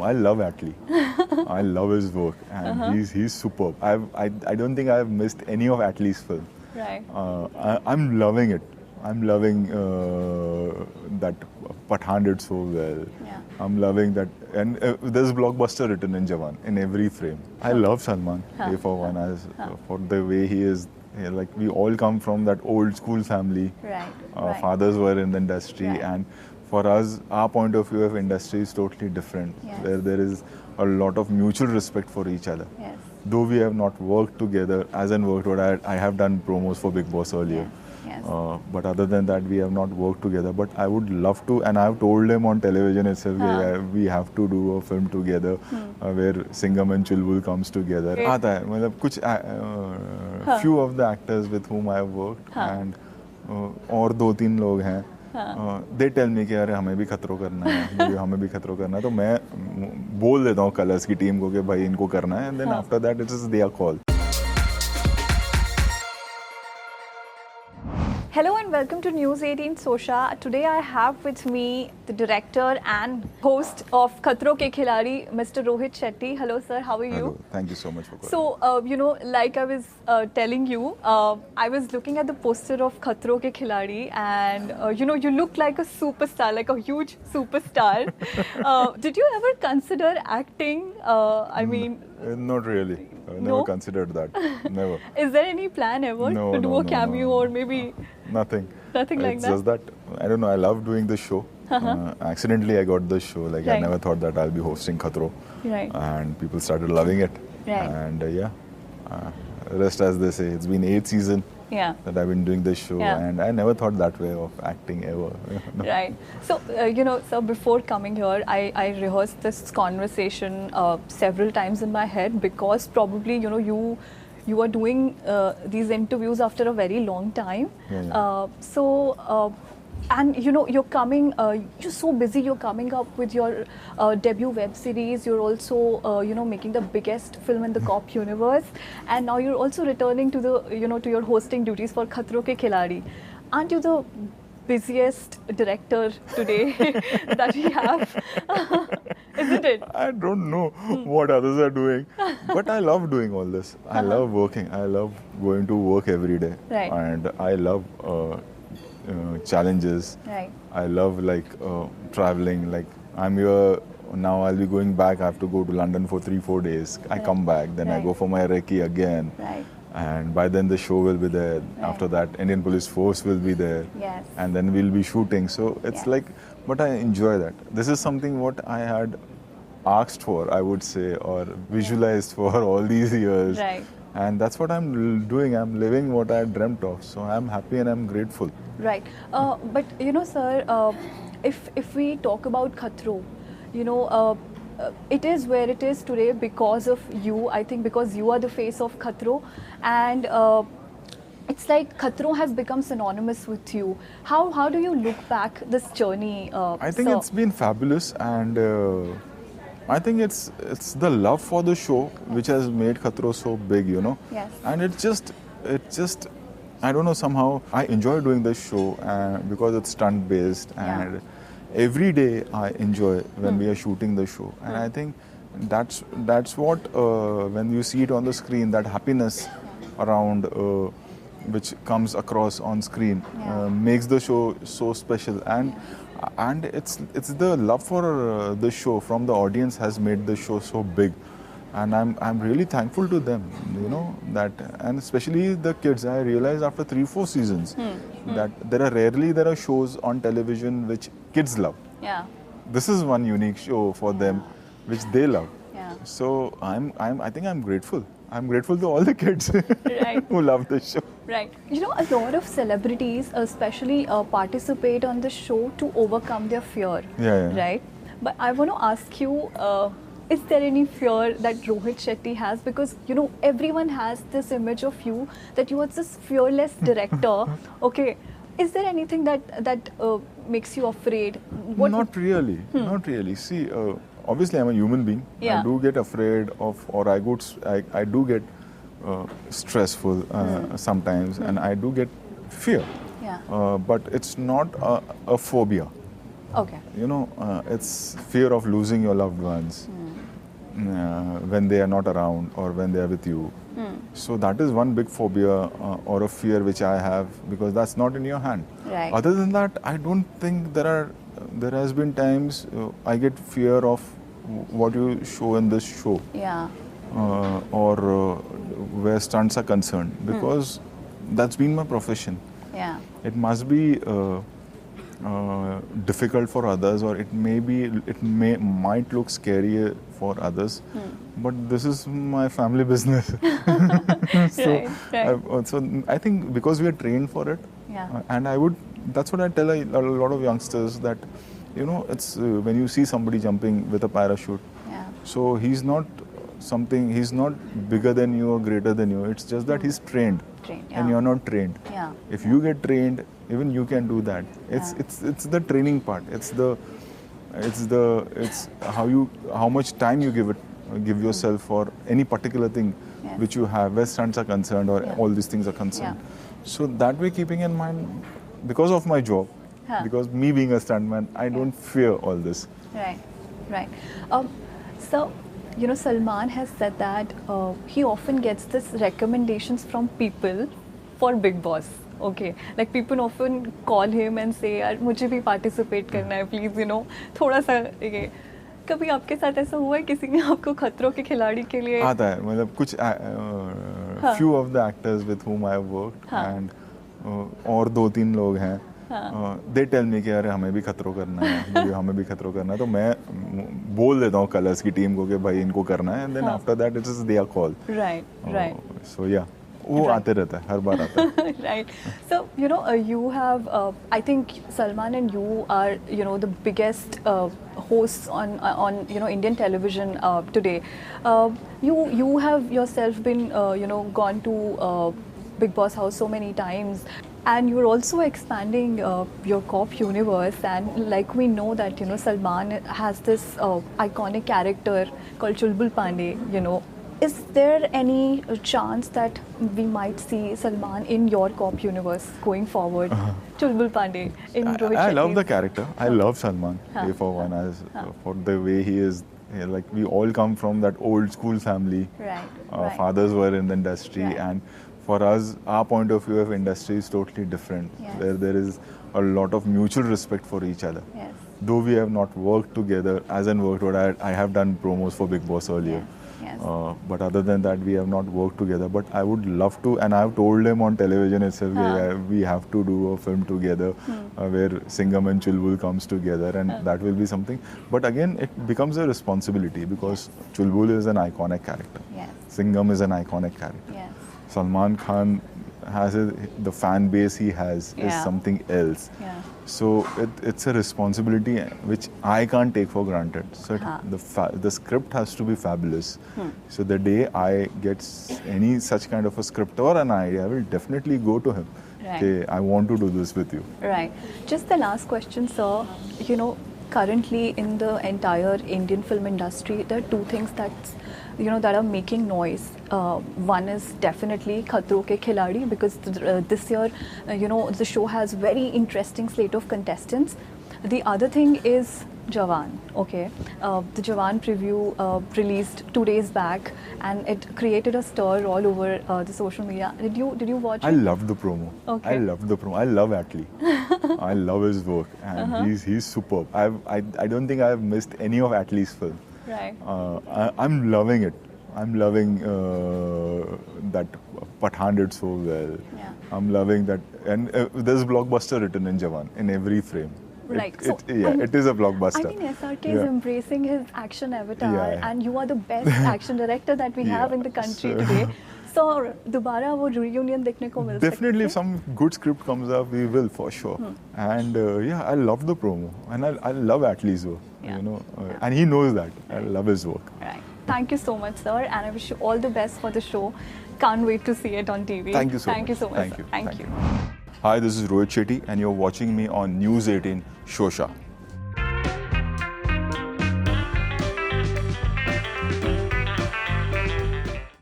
I love Atlee. I love his work, and he's superb. I don't think I've missed any of Atlee's film. Right. I'm loving it. I'm loving that Pathan did so well. Yeah. I'm loving that, and there's blockbuster written in Jawan in every frame. I love Salman A for one as for the way he is. Like we all come from that old school family. Right. Fathers were in the industry, and for us, our point of view of industry is totally different. Yes. Where there is a lot of mutual respect for each other. Yes. Though we have not worked together, as in worked, I have done promos for Big Boss earlier. Yes. But other than that, we have not worked together. But I would love to, and I've told him on television itself, we have to do a film together where Singham and Chulbul comes together. आता है, मतलब कुछ few of the actors with whom I have worked and और 2-3 लोग हैं. They tell me कि अरे हमें भी खतरों करना है, हमें भी खतरों करना है, तो मैं बोल देता हूँ कलर्स की टीम को कि भाई इनको करना है, and then after that it is their call. Hello and welcome to News 18 Showsha. Today I have with me the director and host of Khatron Ke Khiladi, Mr. Rohit Shetty. Hello sir, how are you? Hello. Thank you so much for calling. So, like I was telling you, I was looking at the poster of Khatron Ke Khiladi and, you look like a superstar, like a huge superstar. Did you ever consider acting? Not really. I never considered that. Never. Is there any plan ever to do a cameo or maybe? Nothing. Nothing like it's that? Just that, I don't know, I love doing the show. Accidentally I got the show. Like I never thought that I'll be hosting Khatro. Right. And people started loving it. Right. And rest as they say, it's been 8 seasons that I've been doing this show. And I never thought that way of acting ever. No. Right. So, so before coming here, I rehearsed this conversation several times in my head because probably, you are doing these interviews after a very long time. And you're coming, you're so busy, you're coming up with your debut web series, you're also, making the biggest film in the cop universe, and now you're also returning to the, to your hosting duties for Khatron Ke Khiladi. Aren't you the busiest director today that we have? Isn't it? I don't know what others are doing, but I love doing all this. I love working. I love going to work every day. Right. And I love challenges. Right. I love traveling. Like I'm here now. I'll be going back. I have to go to London for 3-4 days. I come back, then I go for my recce again. Right. And by then the show will be there. After that, Indian Police Force will be there. Yes. And then we'll be shooting. So it's but I enjoy that. This is something what I had asked for, I would say, or visualized for all these years. Right. And that's what I'm doing. I'm living what I dreamt of. So I'm happy and I'm grateful. Right. But, sir, if we talk about Khatro, it is where it is today because of you. I think because you are the face of Khatro. And it's like Khatro has become synonymous with you. How do you look back this journey, I think it's been fabulous, and I think it's the love for the show which has made Khatro so big, Yes. And it just I don't know, somehow I enjoy doing this show because it's stunt based, and every day I enjoy when we are shooting the show, and I think that's what when you see it on the screen, that happiness around which comes across on screen makes the show so special, and it's the love for the show from the audience has made the show so big, and I'm really thankful to them, that, and especially the kids. I realized after 3-4 seasons that there are shows on television which kids love. Yeah. This is one unique show for them which they love. Yeah. So I think I'm grateful. I'm grateful to all the kids who love the show. Right. A lot of celebrities especially participate on the show to overcome their fear. Yeah. Right? But I want to ask you, is there any fear that Rohit Shetty has? Because, everyone has this image of you, that you are this fearless director. Okay. Is there anything that makes you afraid? Not really. Not really. See, obviously I'm a human being. Yeah. I do get afraid of, or I do get stressful sometimes, and I do get fear. Yeah. But it's not a phobia. Okay. It's fear of losing your loved ones when they are not around or when they are with you. So that is one big phobia or a fear which I have, because that's not in your hand. Right. Other than that, I don't think there has been times I get fear of what you show in this show. Yeah. Or where stunts are concerned, because that's been my profession. Yeah. It must be difficult for others, or it might look scary for others, but this is my family business. So, right. I think because we are trained for it, and that's what I tell a lot of youngsters, that it's when you see somebody jumping with a parachute, so he's not bigger than you or greater than you. It's just that he's trained, and you're not trained. If you get trained, even you can do that. It's the training part. It's how much time you give yourself for any particular thing which you have, where stunts are concerned, or all these things are concerned. So that way, keeping in mind, because of my job, because me being a stuntman, I don't fear all this. Right. So, Salman has said that he often gets this recommendations from people for Big Boss. Okay, like people often call him and say, "यार मुझे भी participate करना है, please, थोड़ा सा ये." कभी आपके साथ ऐसा हुआ है किसी ने आपको खतरों के खिलाड़ी के लिए? आता है, मतलब कुछ few of the actors with whom I have worked, and और 2-3 लोग हैं, they tell me कि यार हमें भी खतरों करना है, हमें भी खतरों करना है, तो मैं बोल देता हूँ कलर्स की टीम को कि भाई इनको करना है, and then after that it is their call. Right. So yeah. वो आते रहता है, हर बार आता है. Right. So, you have, I think Salman and you are, the biggest hosts on Indian television today. You have yourself been, gone to Big Boss house so many times. And you're also expanding your cop universe, and like we know that, Salman has this iconic character called Chulbul Pandey, Is there any chance that we might see Salman in your cop universe going forward? Chulbul Pandey in Rohit Shetty. I love the character. I love Salman, for one, as for the way he is. Like, we all come from that old school family. Right. Fathers were in the industry, and for us, our point of view of industry is totally different, where there is a lot of mutual respect for each other. Though we have not worked together, as in worked, I have done promos for Big Boss earlier. But other than that, we have not worked together. But I would love to, and I've told him on television itself, we have to do a film together where Singham and Chulbul comes together, and that will be something. But again, it becomes a responsibility, because Chulbul is an iconic character. Singham is an iconic character. Salman Khan has the fan base he has is something else. So it's a responsibility which I can't take for granted. So the script has to be fabulous. So the day I get any such kind of a script or an idea, I will definitely go to him. Okay, I want to do this with you. Right. Just the last question, sir. Currently in the entire Indian film industry, there are two things that are making noise. One is definitely Khatron Ke Khiladi, because this year, the show has very interesting slate of contestants. The other thing is Jawan. Okay, the Jawan preview released 2 days back, and it created a stir all over the social media. Did you watch it? I loved the promo. Okay. I loved the promo. I love Atlee. I love his work, and he's superb. I don't think I've missed any of Atlee's film. Right. I'm loving it. I'm loving that Pathan did so well. I'm loving that, and there's blockbuster written in Jawan in every frame. Right. It is a blockbuster. I mean, SRK is embracing his action avatar, and you are the best action director that we have in the country today. So, दोबारा वो reunion देखने को मिल सकता है? Definitely, if some good script comes up, we will for sure. And I love the promo, and I love Atlee's work. And he knows that. I love his work. Right. Thank you so much, sir, and I wish you all the best for the show. Can't wait to see it on TV. Thank you so much. Thank you so much. Thank you. Hi, this is Rohit Shetty, and you're watching me on News 18 Showsha.